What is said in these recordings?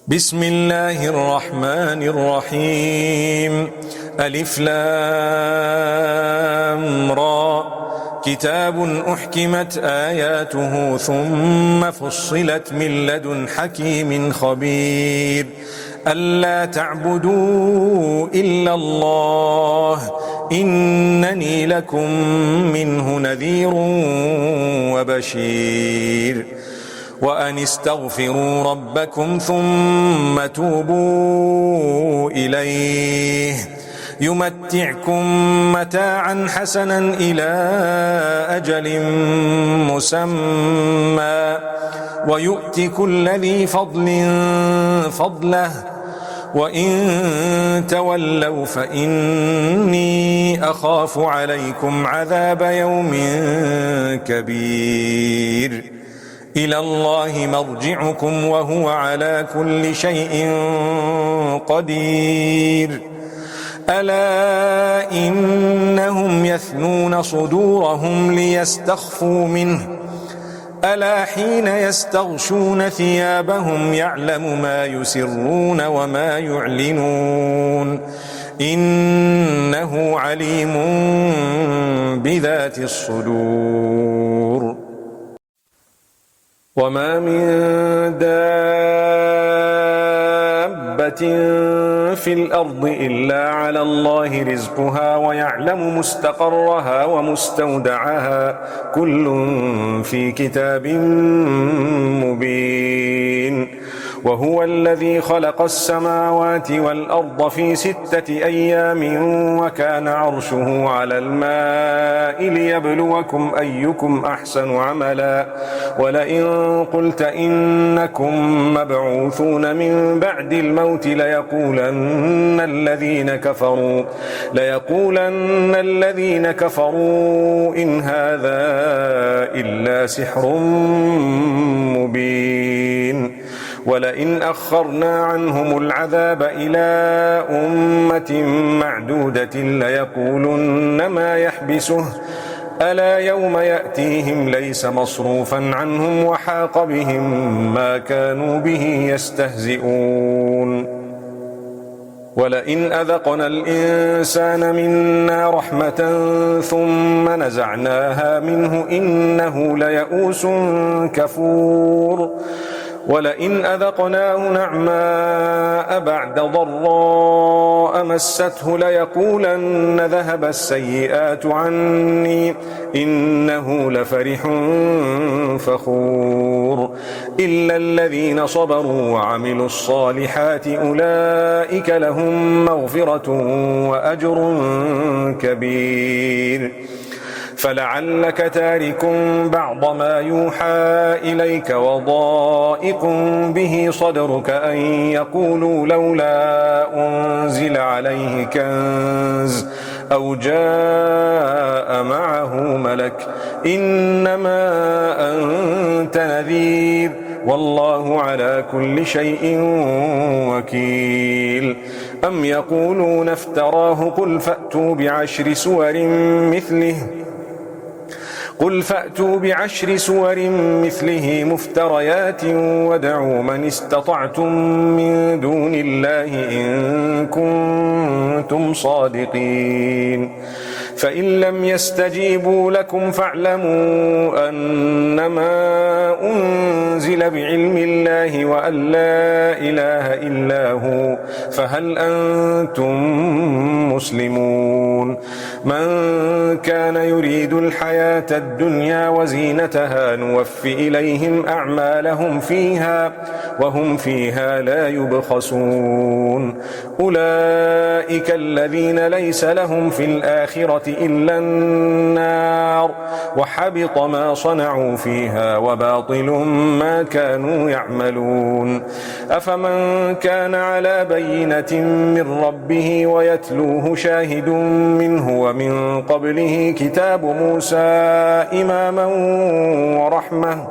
بسم الله الرحمن الرحيم. ألف لام را. كتاب أحكمت آياته ثم فصلت من لدن حكيم خبير. ألا تعبدوا إلا الله إنني لكم منه نذير وبشير. وأن استغفروا ربكم ثم توبوا إليه يمتعكم متاعا حسنا إلى أجل مسمى ويؤت كل ذي فضل فضله وإن تولوا فإني أخاف عليكم عذاب يوم كبير. إلى الله مرجعكم وهو على كل شيء قدير. ألا إنهم يثنون صدورهم ليستخفوا منه ألا حين يستغشون ثيابهم يعلم ما يسرون وما يعلنون إنه عليم بذات الصدور. وما من دابة في الأرض إلا على الله رزقها ويعلم مستقرها ومستودعها كل في كتاب مبين. وهو الذي خلق السماوات والأرض في 6 أيام وكان عرشه على الماء ليبلوكم أيكم أحسن عملا. ولئن قلت إنكم مبعوثون من بعد الموت ليقولن الذين كفروا إن هذا إلا سحر مبين. ولئن أخرنا عنهم العذاب إلى أمة معدودة ليقولن ما يحبسه ألا يوم يأتيهم ليس مصروفا عنهم وحاق بهم ما كانوا به يستهزئون. ولئن أذقنا الإنسان منا رحمة ثم نزعناها منه إنه ليئوس كفور. ولئن أذقناه نعماء بعد ضراء مسته ليقولن ذهب السيئات عني إنه لفرح فخور. إلا الذين صبروا وعملوا الصالحات أولئك لهم مغفرة وأجر كبير. فلعلك تارك بعض ما يوحى إليك وضائق به صدرك أن يقولوا لولا أنزل عليه كنز أو جاء معه ملك إنما أنت نذير والله على كل شيء وكيل. أم يقولون افتراه قل فأتوا بعشر سور مثله مفتريات وادعوا من استطعتم من دون الله إن كنتم صادقين. فإن لم يستجيبوا لكم فاعلموا أنما أنزل بعلم الله وأن لا إله إلا هو فهل أنتم مسلمون. من كان يريد الحياة الدنيا وزينتها نوفي إليهم أعمالهم فيها وهم فيها لا يبخسون. أولئك الذين ليس لهم في الآخرة إلا النار وحبط ما صنعوا فيها وباطل ما كانوا يعملون. أفمن كان على بينة من ربه ويتلوه شاهد منه ومن قبله كتاب موسى إماما ورحمة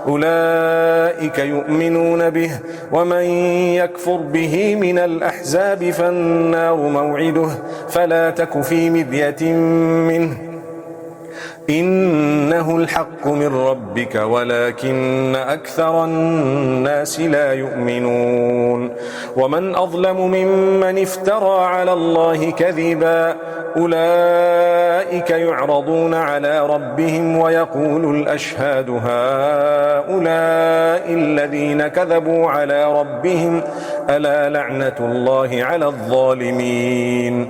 أولئك يؤمنون به ومن يكفر به من الأحزاب فالنار موعده فلا تك في مذية منه إنه الحق من ربك ولكن أكثر الناس لا يؤمنون ومن أظلم ممن افترى على الله كذبا أولئك يعرضون على ربهم ويقول الأشهاد هؤلاء الذين كذبوا على ربهم ألا لعنة الله على الظالمين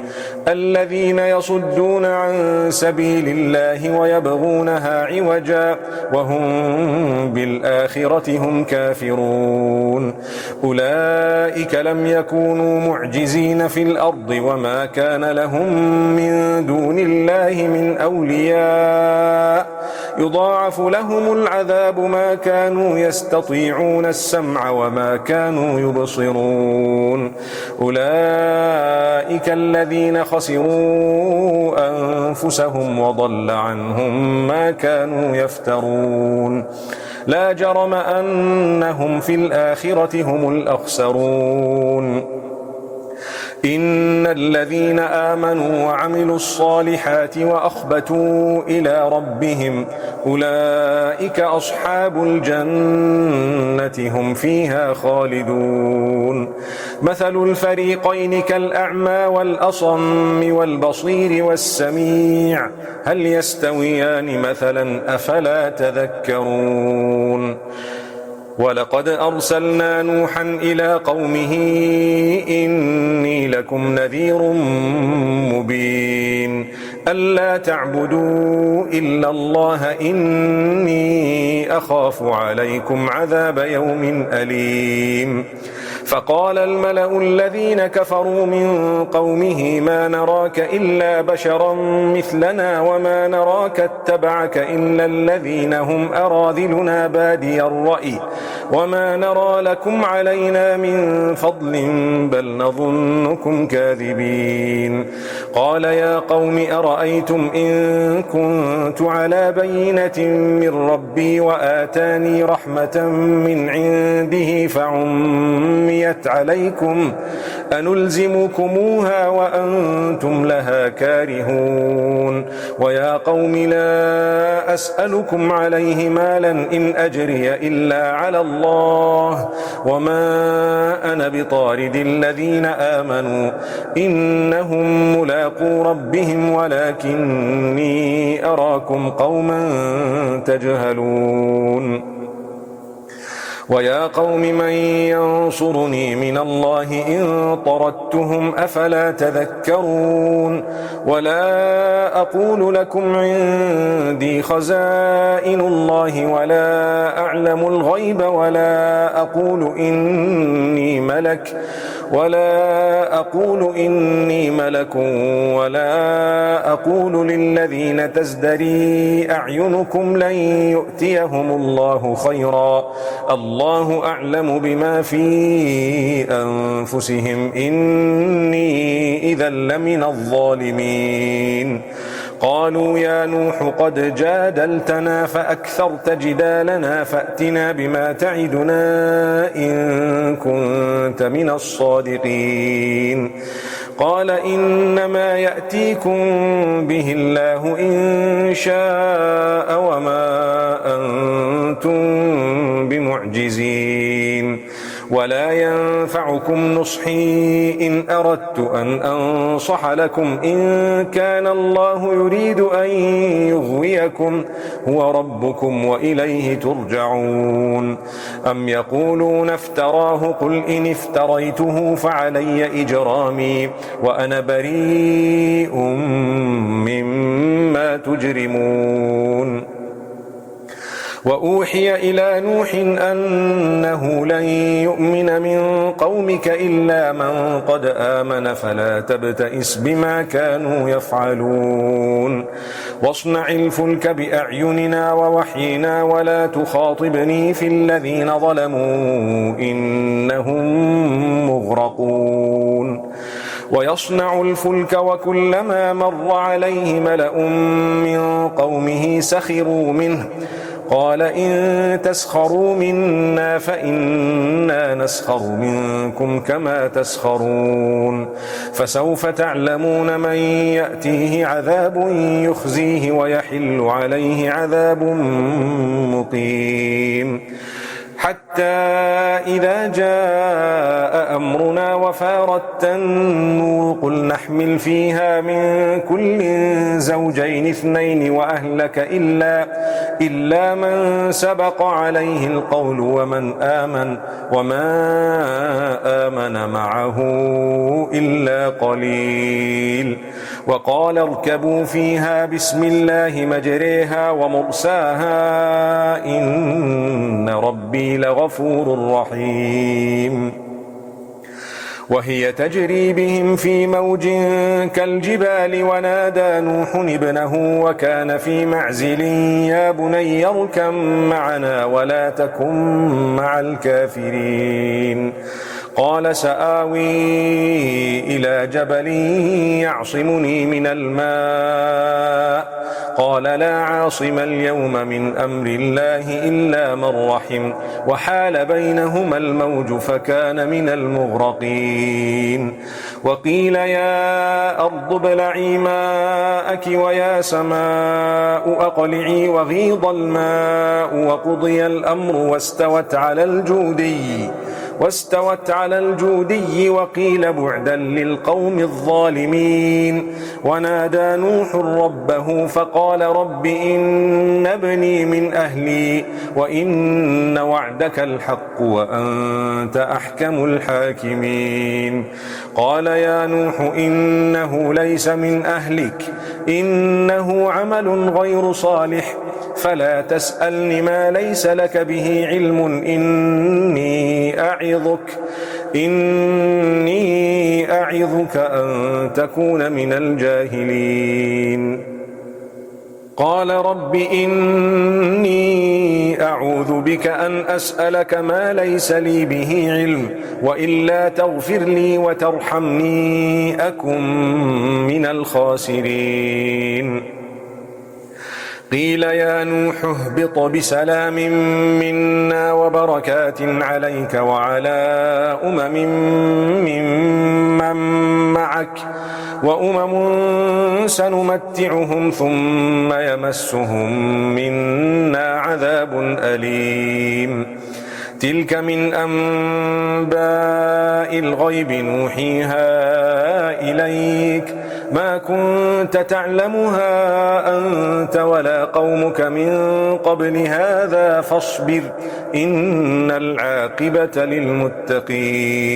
الذين يصدون عن سبيل الله ويبغونها عوجا وهم بالآخرة هم كافرون أولئك لم يكونوا معجزين في الأرض وما كان لهم من دون الله من أولياء يضاعف لهم العذاب ما كانوا يستطيعون السمع وما كانوا يبصرون أولئك الذين خسروا أنفسهم وضل عنهم ما كانوا يفترون لا جرم أنهم في الآخرة هم الأخسرون إن الذين آمنوا وعملوا الصالحات وأخبتوا إلى ربهم أولئك أصحاب الجنة هم فيها خالدون مثل الفريقين كالأعمى والأصم والبصير والسميع هل يستويان مثلا أفلا تذكرون ولقد أرسلنا نوحا إلى قومه إني لكم نذير مبين ألا تعبدوا إلا الله إني أخاف عليكم عذاب يوم أليم فقال الملأ الذين كفروا من قومه ما نراك إلا بشرا مثلنا وما نراك اتبعك إلا الذين هم أراذلنا بادي الرأي وما نرى لكم علينا من فضل بل نظنكم كاذبين قال يا قوم أرأيتم إن كنت على بينة من ربي وآتاني رحمة من عنده فعميت عليكم أنلزمكموها وأنتم لها كارهون ويا قوم لا أسألكم عليه مالا إن أجري إلا على الله وما أنا بطارد الذين آمنوا إنهم ملاقو ربهم ولكني أراكم قوما تجهلون ويا قوم من ينصرني من الله إن طردتهم أفلا تذكرون ولا أقول لكم عندي خزائن الله ولا أعلم الغيب ولا أقول إني ملك ولا أقول للذين تزدري أعينكم لن يؤتيهم الله خيرا الله أعلم بما في أنفسهم إني إذا لمن الظالمين قالوا يا نوح قد جادلتنا فأكثرت جدالنا فأتنا بما تعدنا إن كنت من الصادقين قال إنما يأتيكم به الله إن شاء وما أنتم بمعجزين ولا ينفعكم نصحي إن أردت أن أنصح لكم إن كان الله يريد أن يغويكم هو ربكم وإليه ترجعون أم يقولون افتراه قل إن افتريته فعلي إجرامي وأنا بريء مما تجرمون وأوحي إلى نوح أنه لن يؤمن من قومك إلا من قد آمن فلا تبتئس بما كانوا يفعلون واصنع الفلك بأعيننا ووحينا ولا تخاطبني في الذين ظلموا إنهم مغرقون ويصنع الفلك وكلما مر عليه ملأ من قومه سخروا منه قال إن تسخروا منا فإنا نسخر منكم كما تسخرون فسوف تعلمون من يأتيه عذاب يخزيه ويحل عليه عذاب مقيم حتى إذا جاء أمرنا وفارت النور قل نحمل فيها من كل زوجين اثنين وأهلك إلا من سبق عليه القول ومن آمن وما آمن معه إلا قليل وقال اركبوا فيها بسم الله مجريها ومرساها إن ربي لغفور رحيم وهي تجري بهم في موج كالجبال ونادى نوح ابنه وكان في معزل يا بني اركب معنا ولا تكن مع الكافرين قال سآوي إلى جبل يعصمني من الماء قال لا عاصم اليوم من أمر الله إلا من رحم وحال بينهما الموج فكان من المغرقين وقيل يا أرض ابلعي ماءك ويا سماء أقلعي وغيض الماء وقضي الأمر واستوت على الجودي وقيل بعدا للقوم الظالمين ونادى نوح ربه فقال رب إن ابني من أهلي وإن وعدك الحق وأنت أحكم الحاكمين قال يا نوح إنه ليس من أهلك إنه عمل غير صالح فلا تسألني ما ليس لك به علم إني أعظك أن تكون من الجاهلين قال رب إني أعوذ بك أن أسألك ما ليس لي به علم وإلا تغفر لي وترحمني أكن من الخاسرين قيل يا نوح اهبط بسلام منا وبركات عليك وعلى ممن معك وأمم سنمتعهم ثم يمسهم منا عذاب أليم تلك من أنباء الغيب نوحيها إليك ما كنت تعلمها أنت ولا قومك من قبل هذا فاصبر إن العاقبة للمتقين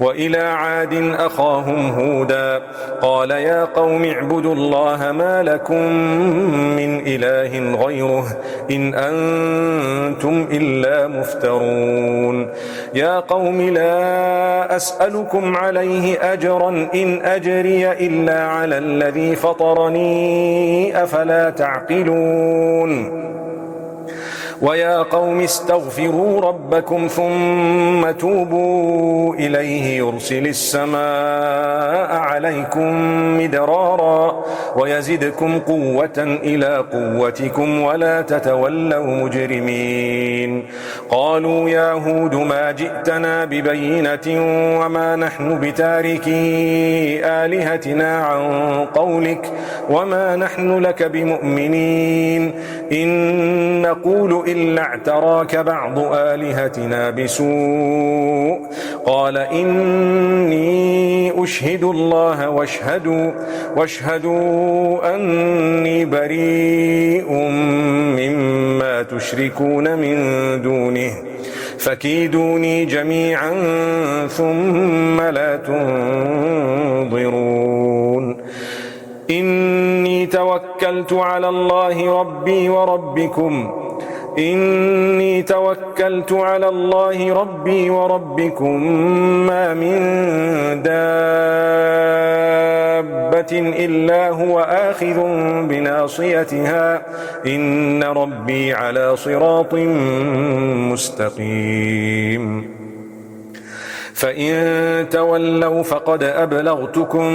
وإلى عاد أخاهم هودا قال يا قوم اعبدوا الله ما لكم من إله غيره إن أنتم إلا مفترون يا قوم لا أسألكم عليه أجرا إن أجري إلا على الذي فطرني أفلا تعقلون ويا قوم استغفروا ربكم ثم توبوا إليه يرسل السماء عليكم مدرارا ويزدكم قوة إلى قوتكم ولا تتولوا مجرمين قالوا يا هود ما جئتنا ببينة وما نحن بتاركي آلهتنا عن قولك وما نحن لك بمؤمنين إن نقول إلا اعتراك بعض آلهتنا بسوء قال إني أشهد الله واشهدوا أني بريء مما تشركون من دونه فكيدوني جميعا ثم لا تنظرون إني توكلت على الله ربي وربكم ما من دابة إلا هو آخذ بناصيتها إن ربي على صراط مستقيم فإن تولوا فقد أبلغتكم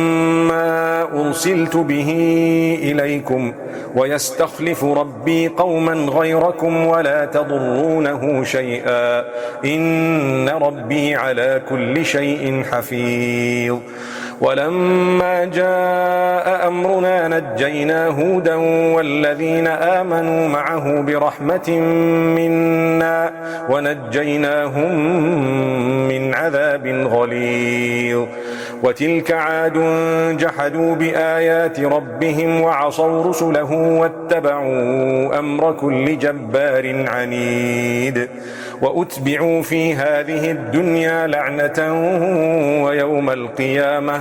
ما أرسلت به إليكم ويستخلف ربي قوما غيركم ولا تضرونه شيئا إن ربي على كل شيء حفيظ. ولما جاء أمرنا نجينا هودا والذين آمنوا معه برحمة منا ونجيناهم من عذاب غليظ. وتلك عاد جحدوا بآيات ربهم وعصوا رسله واتبعوا أمر كل جبار عنيد. وأتبعوا في هذه الدنيا لعنة ويوم القيامة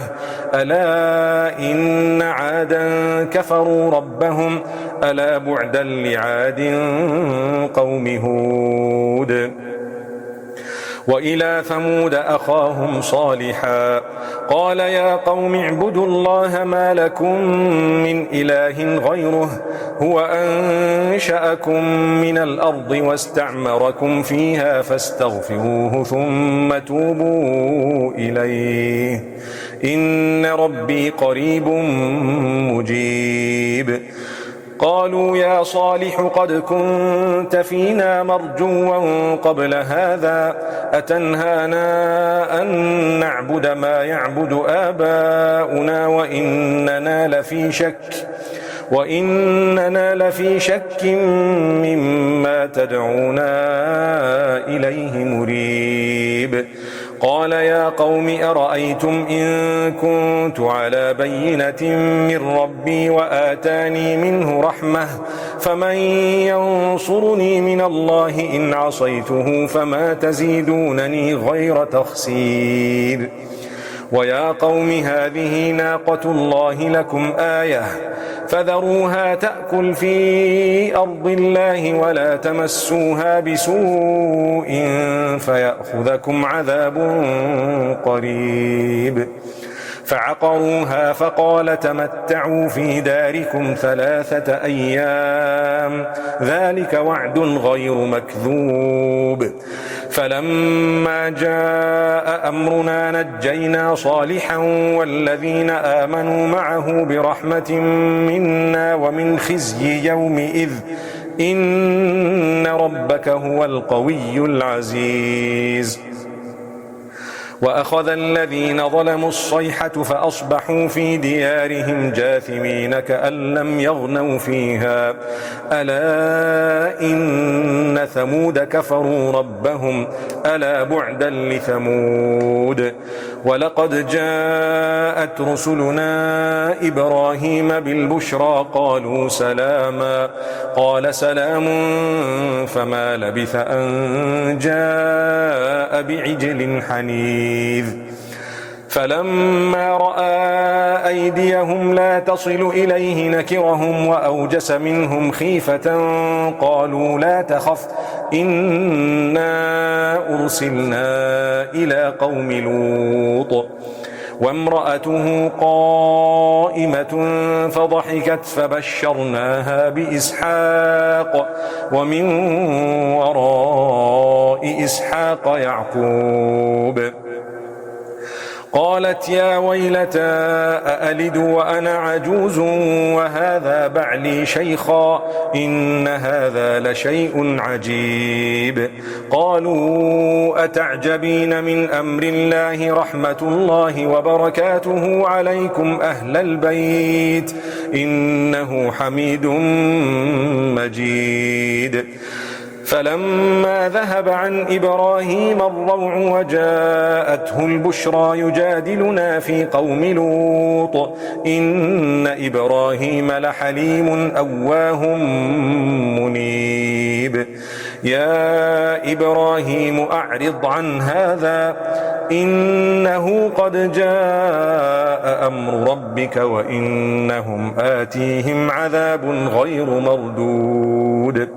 ألا إن عادا كفروا ربهم ألا بعدا لعاد قوم هود. وإلى ثمود أخاهم صالحا قال يا قوم اعبدوا الله ما لكم من إله غيره هو أنشأكم من الأرض واستعمركم فيها فاستغفروه ثم توبوا إليه إن ربي قريب مجيب. قالوا يا صالح قد كنت فينا مرجوا قبل هذا أتنهانا أن نعبد ما يعبد آباؤنا وإننا لفي شك مما تدعونا إليه مريب. قال يا قوم أرأيتم إن كنت على بينة من ربي وآتاني منه رحمة فمن ينصرني من الله إن عصيته فما تزيدونني غير تخسير. ويا قوم هذه ناقة الله لكم آية فذروها تأكل في أرض الله ولا تمسوها بسوء فيأخذكم عذاب قريب. فعقروها فقال تمتعوا في داركم 3 أيام ذلك وعد غير مكذوب. فلما جاء أمرنا نجينا صالحا والذين آمنوا معه برحمة منا ومن خزي يومئذ إن ربك هو القوي العزيز. وأخذ الذين ظلموا الصيحة فأصبحوا في ديارهم جاثمين كأن لم يغنوا فيها ألا إن ثمود كفروا ربهم ألا بعدا لثمود. ولقد جاءت رسلنا إبراهيم بالبشرى قالوا سلاما قال سلام فما لبث أن جاء بعجل حنيذ. فلما رأى أيديهم لا تصل إليه نكرهم وأوجس منهم خيفة قالوا لا تخف إنا أرسلنا إلى قوم لوط وامرأته قائمة فضحكت فبشرناها بإسحاق ومن وراء إسحاق يعقوب. قالت يا ويلتى أألد وأنا عجوز وهذا بعلي شيخا إن هذا لشيء عجيب. قالوا أتعجبين من أمر الله رحمة الله وبركاته عليكم أهل البيت إنه حميد مجيد. فلما ذهب عن إبراهيم الروع وجاءته البشرى يجادلنا في قوم لوط إن إبراهيم لحليم أواه منيب. يا إبراهيم أعرض عن هذا إنه قد جاء أمر ربك وإنهم آتيهم عذاب غير مردود.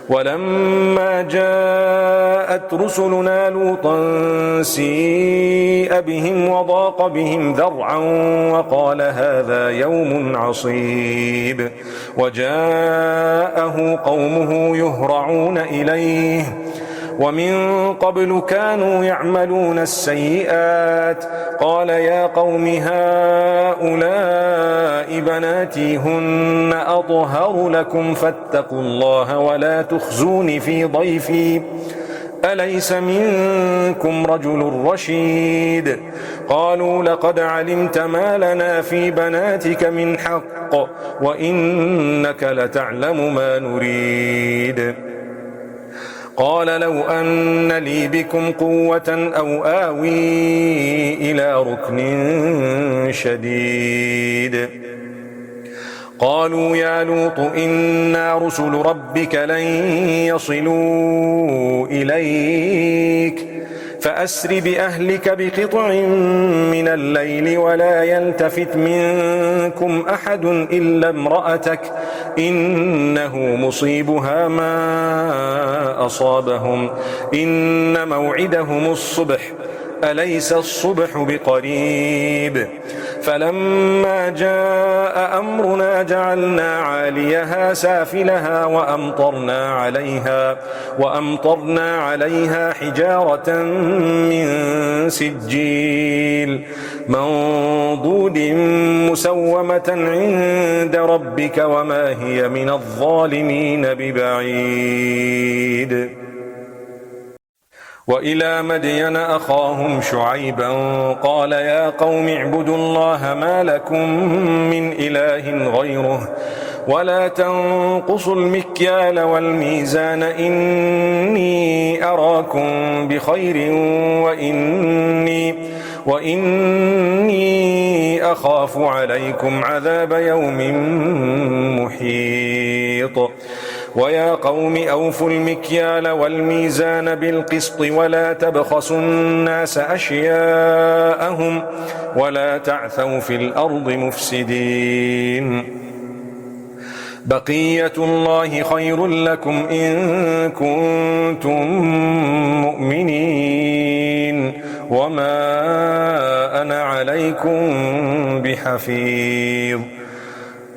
ولما جاءت رسلنا لوطا سيء بهم وضاق بهم ذرعا وقال هذا يوم عصيب. وجاءه قومه يهرعون إليه ومن قبل كانوا يعملون السيئات قال يا قوم هؤلاء بناتي هن أطهر لكم فاتقوا الله ولا تخزون في ضيفي أليس منكم رجل رشيد قالوا لقد علمت ما لنا في بناتك من حق وإنك لتعلم ما نريد قال لو أن لي بكم قوة أو آوي إلى ركن شديد قالوا يا لوط إنا رسل ربك لن يصلوا إليك فأسر بأهلك بقطع من الليل ولا يلتفت منكم أحد إلا امرأتك إنه مصيبها ما أصابهم إن موعدهم الصبح أليس الصبح بقريب فلما جاء أمرنا جعلنا عاليها سافلها وأمطرنا عليها حجارة من سجيل منضود مسومة عند ربك وما هي من الظالمين ببعيد وإلى مدين أخاهم شعيبا قال يا قوم اعبدوا الله ما لكم من إله غيره ولا تنقصوا المكيال والميزان إني أراكم بخير وإني أخاف عليكم عذاب يوم محيط ويا قوم أوفوا المكيال والميزان بالقسط ولا تبخسوا الناس أشياءهم ولا تعثوا في الأرض مفسدين بقية الله خير لكم إن كنتم مؤمنين وما أنا عليكم بحفيظ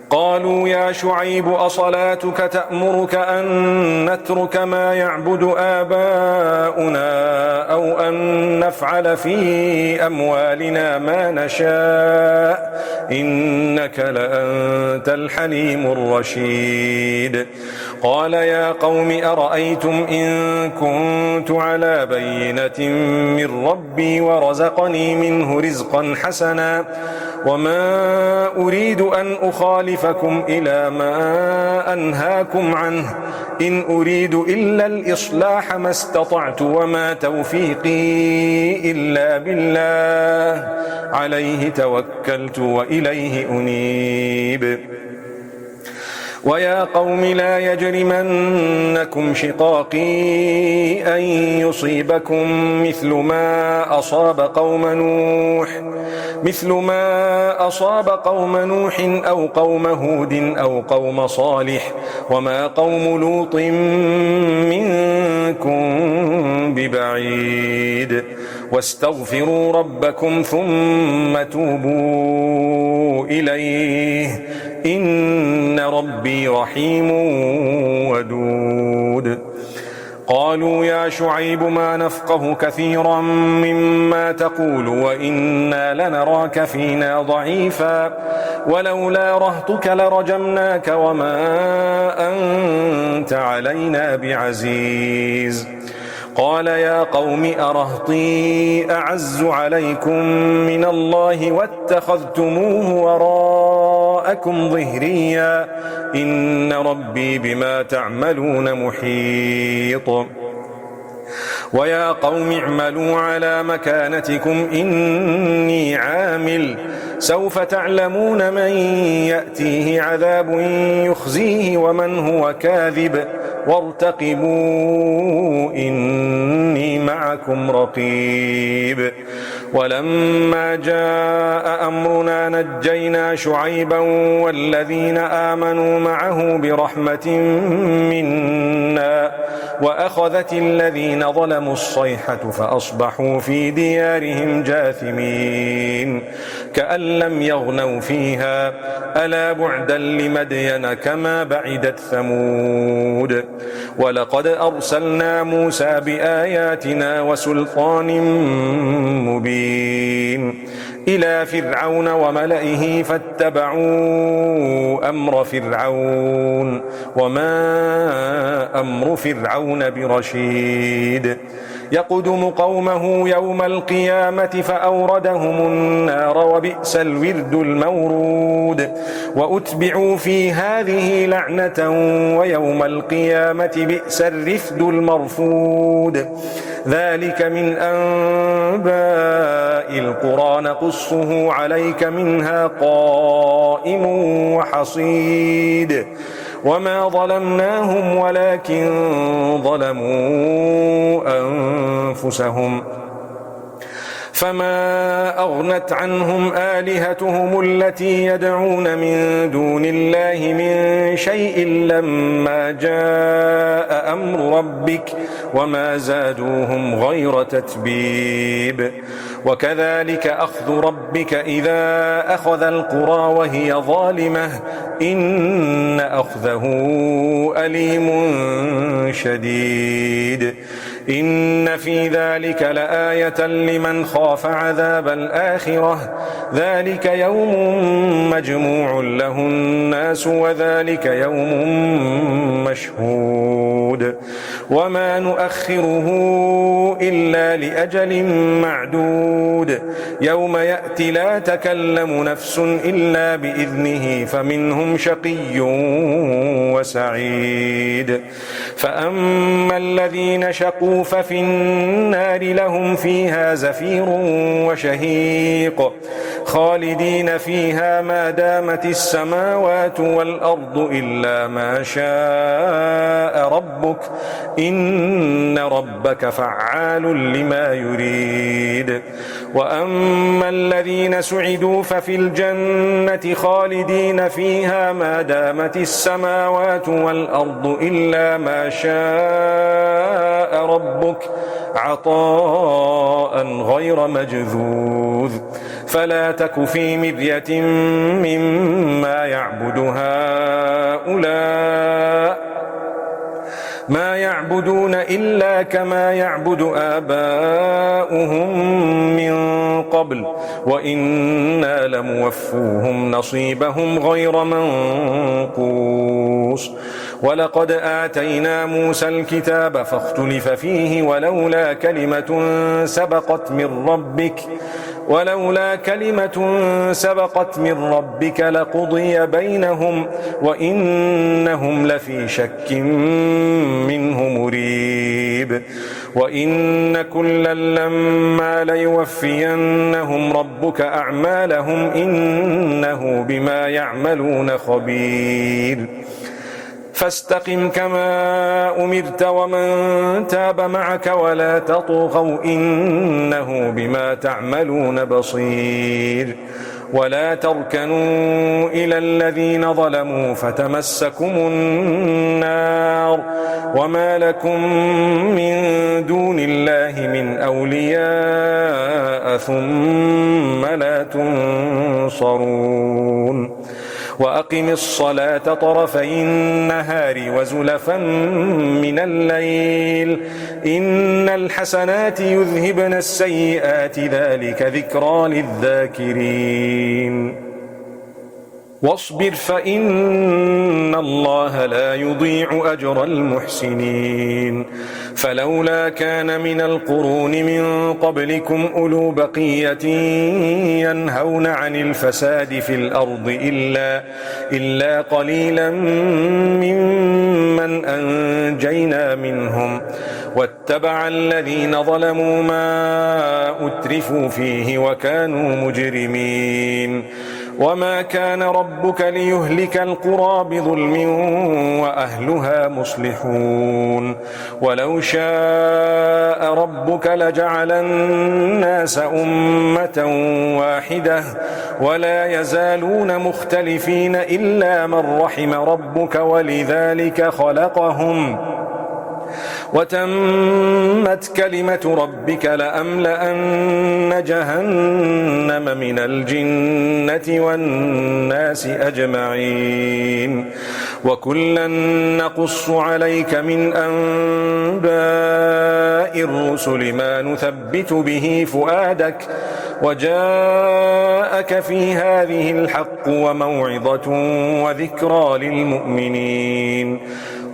قالوا يا شعيب أصلاتك تأمرك أن نترك ما يعبد آباؤنا أو أن نفعل في أموالنا ما نشاء إنك لأنت الحليم الرشيد قال يا قوم أرأيتم إن كنت على بينة من ربي ورزقني منه رزقا حسنا وما أريد أن أخالفكم إلى ما أنهاكم عنه إن أريد إلا الإصلاح ما استطعت وما توفيقي إلا بالله عليه توكلت وإليه أنيب ويا قوم لا يجرمنكم شقاقي أن يصيبكم مثل ما أصاب قوم نوح أو قوم هود أو قوم صالح وما قوم لوط منكم ببعيد واستغفروا ربكم ثم توبوا إليه إن ربي رحيم ودود قالوا يا شعيب ما نفقه كثيرا مما تقول وإنا لنراك فينا ضعيفا ولولا رهطك لرجمناك وما أنت علينا بعزيز قال يا قوم أرهطي أعز عليكم من الله واتخذتموه وراءكم ظهريا إن ربي بما تعملون محيط ويا قوم اعملوا على مكانتكم إني عامل سوف تعلمون من يأتيه عذاب يخزيه ومن هو كاذب وارتقبوا إني معكم رقيب ولما جاء أمرنا نجينا شعيبا والذين آمنوا معه برحمة منا وأخذت الذين ظلموا الصيحة فأصبحوا في ديارهم جاثمين كأن لم يغنوا فيها ألا بعدا لمدين كما بعدت ثمود ولقد أرسلنا موسى بآياتنا وسلطان مبين إلى فرعون وملئه فاتبعوا أمر فرعون وما أمر فرعون برشيد يقدم قومه يوم القيامة فأوردهم النار وبئس الورد المورود وأتبعوا في هذه لعنة ويوم القيامة بئس الرفد المرفود ذلك من أنباء القرى نقصه عليك منها قائم وحصيد وما ظلمناهم ولكن ظلموا أنفسهم فما أغنت عنهم آلهتهم التي يدعون من دون الله من شيء لما جاء أمر ربك وما زادوهم غير تتبيب وكذلك أخذ ربك إذا أخذ القرى وهي ظالمة إن أخذه أليم شديد إن في ذلك لآية لمن خاف عذاب الآخرة ذلك يوم مجموع له الناس وذلك يوم مشهود وما نؤخره إلا لأجل معدود يوم يأتي لا تكلم نفس إلا بإذنه فمنهم شقي وسعيد فأما الذين شقوا ففي النار لهم فيها زفير وشهيق خالدين فيها ما دامت السماوات والأرض إلا ما شاء ربك إن ربك فعال لما يريد وأما الذين سعدوا ففي الجنة خالدين فيها ما دامت السماوات والأرض إلا ما شاء ربك عطاء غير مجذوذ فلا تك في مرية مما يعبد هؤلاء ما يعبدون إلا كما يعبد آباؤهم من قبل وإنا لموفوهم نصيبهم غير منقوص ولقد آتينا موسى الكتاب فاختلف فيه ولولا كلمة سبقت من ربك لقضي بينهم وإنهم لفي شك منه مريب وإن كلا لما ليوفينهم ربك أعمالهم إنه بما يعملون خبير فاستقم كما أمرت ومن تاب معك ولا تطغوا إنه بما تعملون بصير ولا تركنوا إلى الذين ظلموا فتمسكم النار وما لكم من دون الله من أولياء ثم لا تنصرون وأقم الصلاة طرفي النهار وزلفا من الليل إن الحسنات يذهبن السيئات ذلك ذكرى للذاكرين واصبر فإن الله لا يضيع أجر المحسنين فلولا كان من القرون من قبلكم أولو بقية ينهون عن الفساد في الأرض إلا قليلا ممن أنجينا منهم واتبع الذين ظلموا ما أترفوا فيه وكانوا مجرمين وما كان ربك ليهلك القرى بظلم وأهلها مصلحون ولو شاء ربك لجعل الناس أمة واحدة ولا يزالون مختلفين إلا من رحم ربك ولذلك خلقهم وتمت كلمة ربك لأملأن جهنم من الجنة والناس أجمعين وكلا نقص عليك من أنباء الرسل ما نثبت به فؤادك وجاءك في هذه الحق وموعظة وذكرى للمؤمنين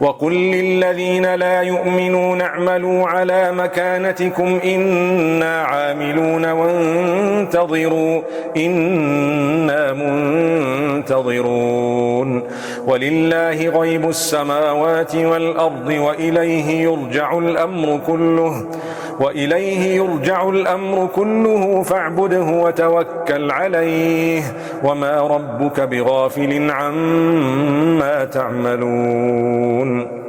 وقل للذين لا يؤمنون اعملوا على مكانتكم إنا عاملون وانتظروا إنا منتظرون ولله غيب السماوات والأرض وإليه يرجع الأمر كله فاعبده وتوكل عليه وما ربك بغافل عما تعملون